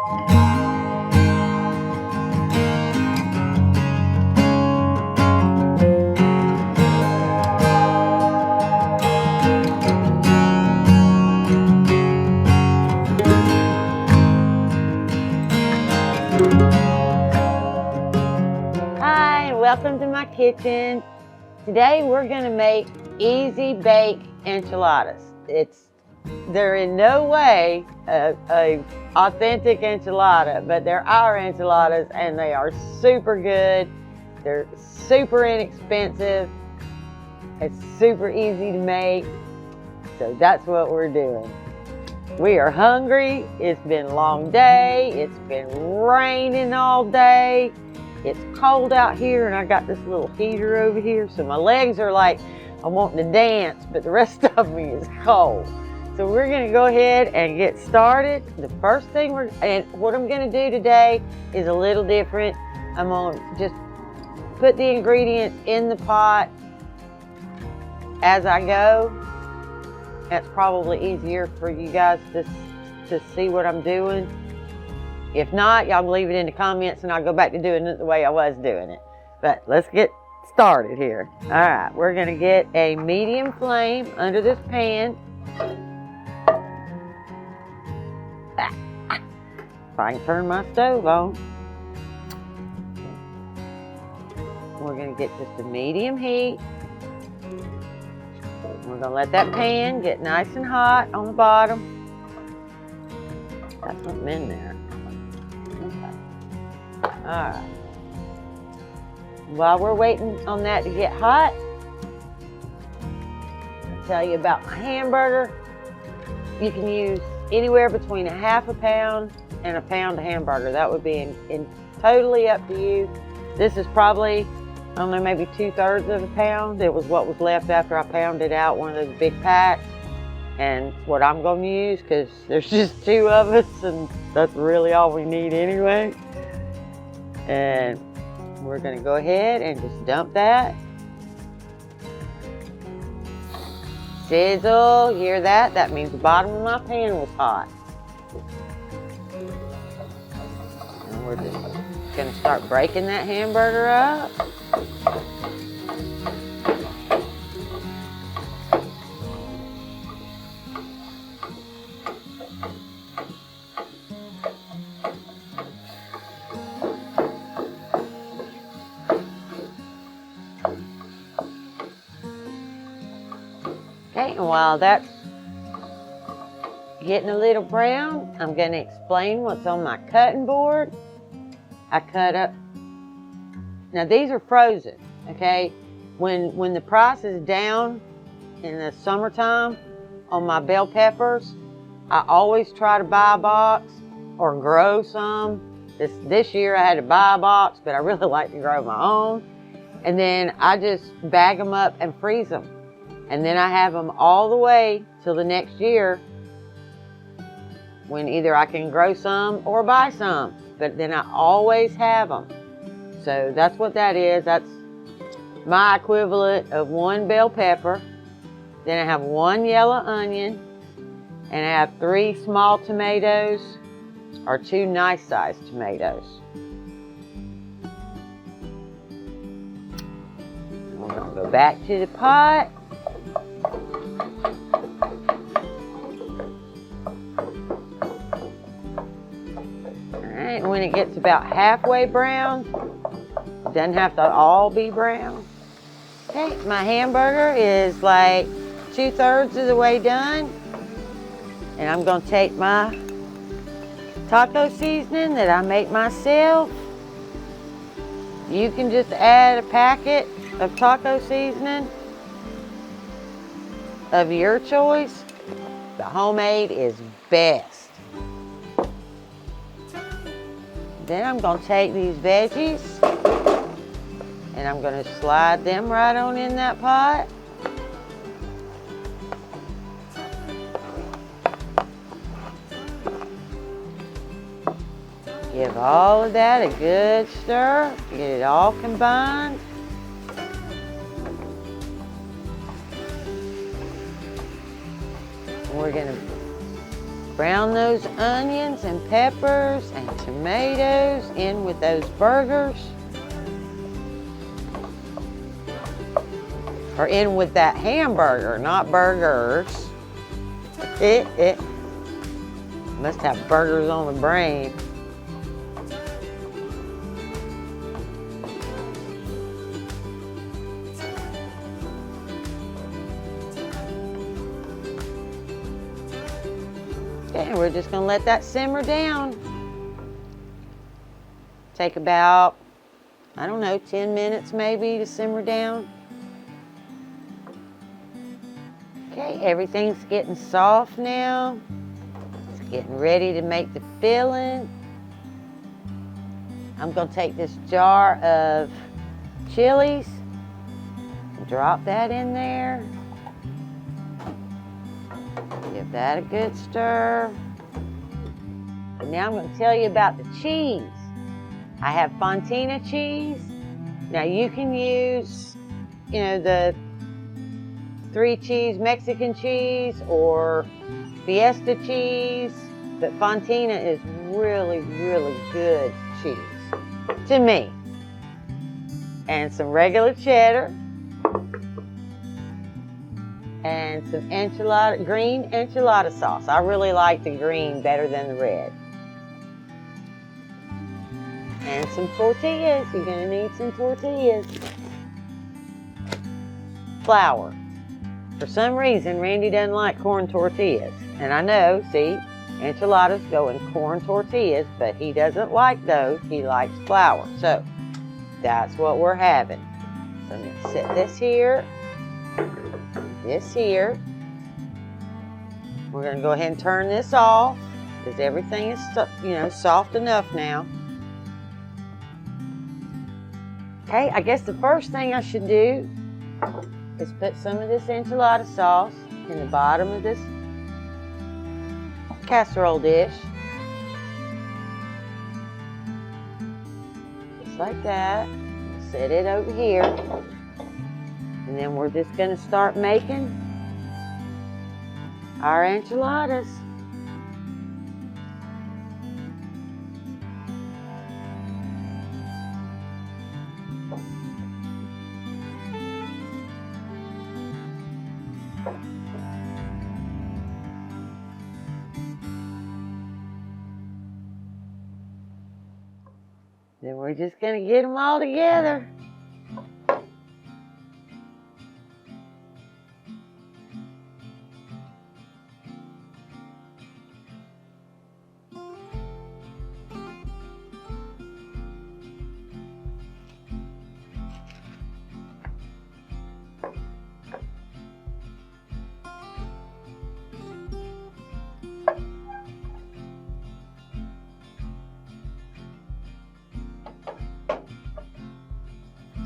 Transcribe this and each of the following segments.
Hi, welcome to my kitchen. Today we're going to make easy bake enchiladas. They're in no way a authentic enchilada, but they're our enchiladas and they are super good. They're super inexpensive. It's super easy to make. So that's what we're doing. We are hungry. It's been a long day. It's been raining all day. It's cold out here and I got this little heater over here. So my legs are like, I'm wanting to dance, but the rest of me is cold. So we're gonna go ahead and get started. The first thing what I'm gonna do today is a little different. I'm gonna just put the ingredients in the pot as I go. That's probably easier for you guys to see what I'm doing. If not, y'all leave it in the comments and I'll go back to doing it the way I was doing it. But let's get started here. All right, we're gonna get a medium flame under this pan. If I can turn my stove on. We're gonna get just a medium heat. We're gonna let that pan get nice and hot on the bottom. Got something in there. All right. While we're waiting on that to get hot, I'll tell you about my hamburger. You can use anywhere between 1/2 pound and 1 pound of hamburger. That would be totally up to you. This is probably, I don't know, maybe 2/3 of a pound. It was what was left after I pounded out one of those big packs. And it's what I'm going to use because there's just 2 of us and that's really all we need anyway. And we're going to go ahead and just dump that. Sizzle, hear that? That means the bottom of my pan was hot. And we're just going to start breaking that hamburger up. Okay, and while that's getting a little brown, I'm going to explain what's on my cutting board. I cut up, now these are frozen, okay? When the price is down in the summertime on my bell peppers, I always try to buy a box or grow some. This year I had to buy a box, but I really like to grow my own. And then I just bag them up and freeze them. And then I have them all the way till the next year when either I can grow some or buy some. But then I always have them. So that's what that is. That's my equivalent of 1 bell pepper. Then I have 1 yellow onion. And I have 3 small tomatoes or 2 nice sized tomatoes. We're going to go back to the pot. When it gets about halfway brown, it doesn't have to all be brown. Okay, my hamburger is like 2/3 of the way done. And I'm going to take my taco seasoning that I make myself. You can just add a packet of taco seasoning of your choice. The homemade is best. Then I'm going to take these veggies and I'm going to slide them right on in that pot. Give all of that a good stir, get it all combined. We're going to Brown those onions and peppers and tomatoes in with those burgers. Or in with that hamburger, not burgers. Must have burgers on the brain. Okay, we're just gonna let that simmer down. Take about, I don't know, 10 minutes maybe to simmer down. Okay, everything's getting soft now. It's getting ready to make the filling. I'm gonna take this jar of chilies and drop that in there. Give that a good stir. And now I'm going to tell you about the cheese. I have Fontina cheese. Now you can use, the 3 cheese Mexican cheese or Fiesta cheese, but Fontina is really, really good cheese to me. And some regular cheddar. And some green enchilada sauce. I really like the green better than the red. And some tortillas. You're gonna need some tortillas. Flour. For some reason, Randy doesn't like corn tortillas. And I know, see, enchiladas go in corn tortillas, but he doesn't like those. He likes flour. So, that's what we're having. So I'm gonna set this here. This here. We're going to go ahead and turn this off because everything is, soft enough now. Okay, I guess the first thing I should do is put some of this enchilada sauce in the bottom of this casserole dish. Just like that. Set it over here. And then we're just going to start making our enchiladas. Then we're just going to get them all together.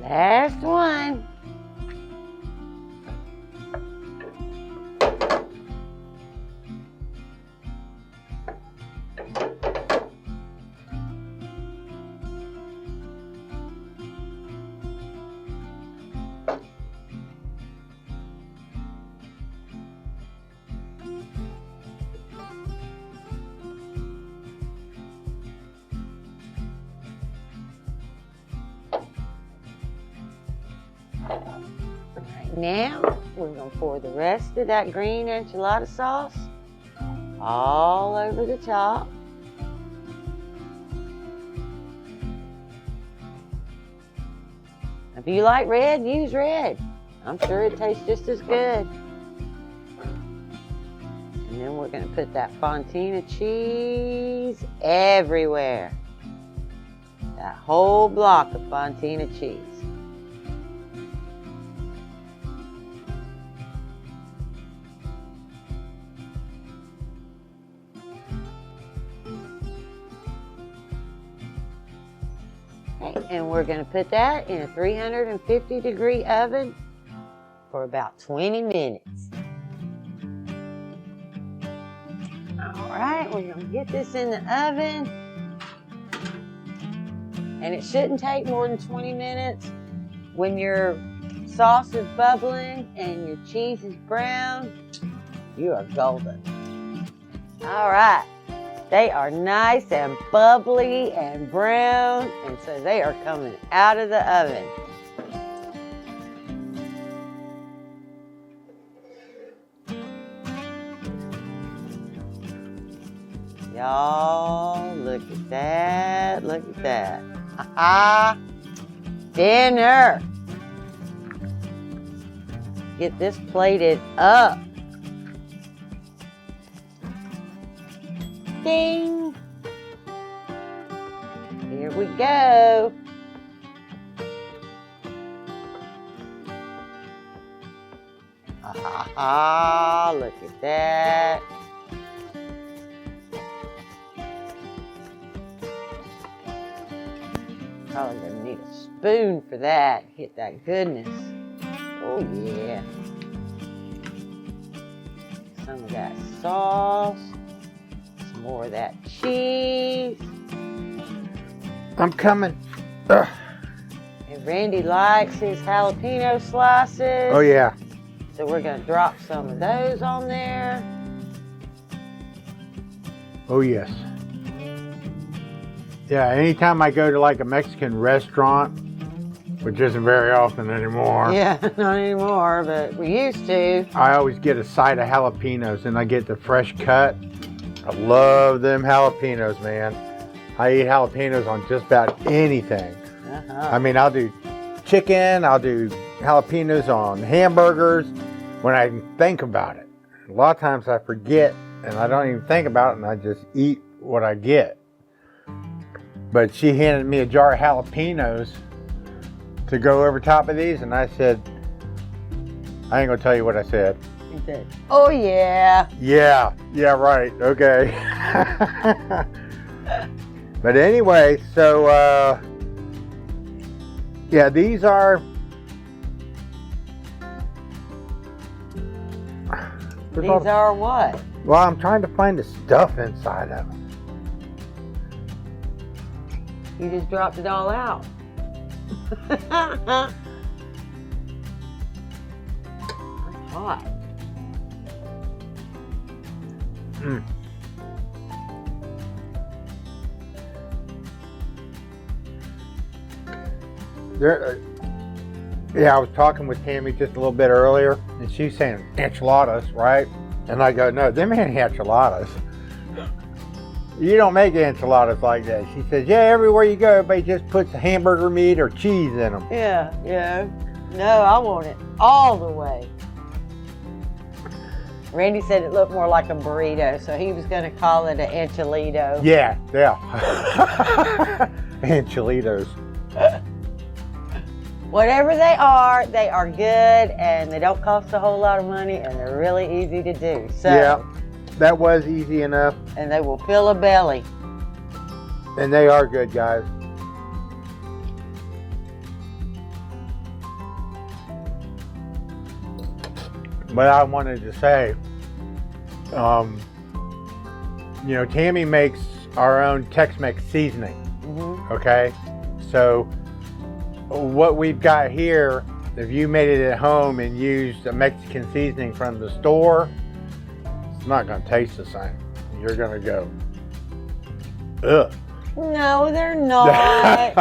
Last one. Now, we're going to pour the rest of that green enchilada sauce all over the top. If you like red, use red. I'm sure it tastes just as good. And then we're going to put that Fontina cheese everywhere. That whole block of Fontina cheese. And we're going to put that in a 350-degree oven for about 20 minutes. All right, we're going to get this in the oven. And it shouldn't take more than 20 minutes. When your sauce is bubbling and your cheese is brown, you are golden. All right. They are nice and bubbly and brown, and so they are coming out of the oven. Y'all, look at that, look at that. Ha-ha! Dinner! Get this plated up. Ding! Here we go. Ha-ha-ha! Look at that. Probably gonna need a spoon for that. Hit that goodness. Oh yeah. Some of that sauce. Some more of that cheese. I'm coming. Ugh. And Randy likes his jalapeno slices. Oh yeah. So we're gonna drop some of those on there. Oh yes. Yeah, anytime I go to like a Mexican restaurant, which isn't very often anymore. Yeah, not anymore, but we used to. I always get a side of jalapenos and I get the fresh cut. I love them jalapenos, man. I eat jalapenos on just about anything. I mean, I'll do chicken, I'll do jalapenos on hamburgers when I think about it. A lot of times I forget and I don't even think about it and I just eat what I get. But she handed me a jar of jalapenos to go over top of these, and I said, I ain't gonna tell you what I said. You said, oh yeah. Yeah, right, okay. But anyway, so, yeah, these are, These are what? well, I'm trying to find the stuff inside of them. You just dropped it all out. That's hot. Mm. There, yeah, I was talking with Tammy just a little bit earlier, and she's saying enchiladas, right? And I go, no, them ain't enchiladas. You don't make enchiladas like that. She says, yeah, everywhere you go, everybody just puts hamburger meat or cheese in them. Yeah. No, I want it all the way. Randy said it looked more like a burrito, so he was going to call it an enchilado. Yeah. Enchiladas. Whatever they are good, and they don't cost a whole lot of money, and they're really easy to do. So, yeah, that was easy enough. And they will fill a belly. And they are good, guys. But I wanted to say, you know, Tammy makes our own Tex-Mex seasoning. Okay, so what we've got here, if you made it at home and used a Mexican seasoning from the store, it's not going to taste the same. You're going to go, ugh. No, they're not.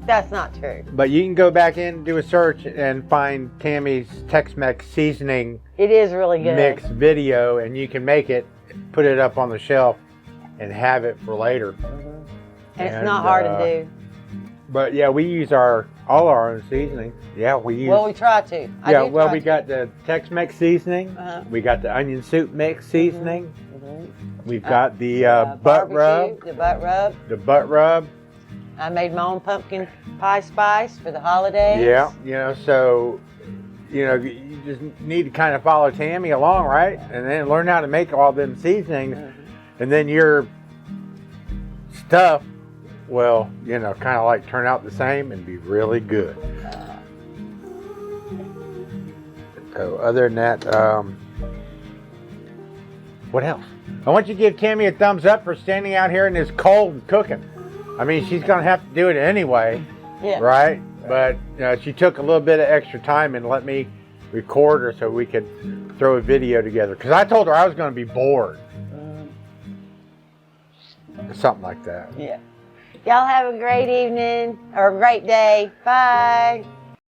That's not true. But you can go back in, do a search, and find Tammy's Tex-Mex seasoning. It is really good. Mix video, and you can make it, put it up on the shelf, and have it for later. And it's not hard to do. But yeah, we use all our own seasoning. Yeah, we use. Well, we try to. We got the Tex-Mex seasoning. We got the onion soup mix seasoning. We've got the butt rub. The butt rub. The butt rub. I made my own pumpkin pie spice for the holidays. Yeah, you know, so, you know, you just need to kind of follow Tammy along, right? And then learn how to make all them seasonings. And then your stuff will, you know, kind of like turn out the same and be really good. So other than that, what else? I want you to give Tammy a thumbs up for standing out here in this cold and cooking. I mean, she's going to have to do it anyway, right? But she took a little bit of extra time and let me record her so we could throw a video together. Because I told her I was going to be bored. something like that. Yeah. Y'all have a great evening or a great day. Bye.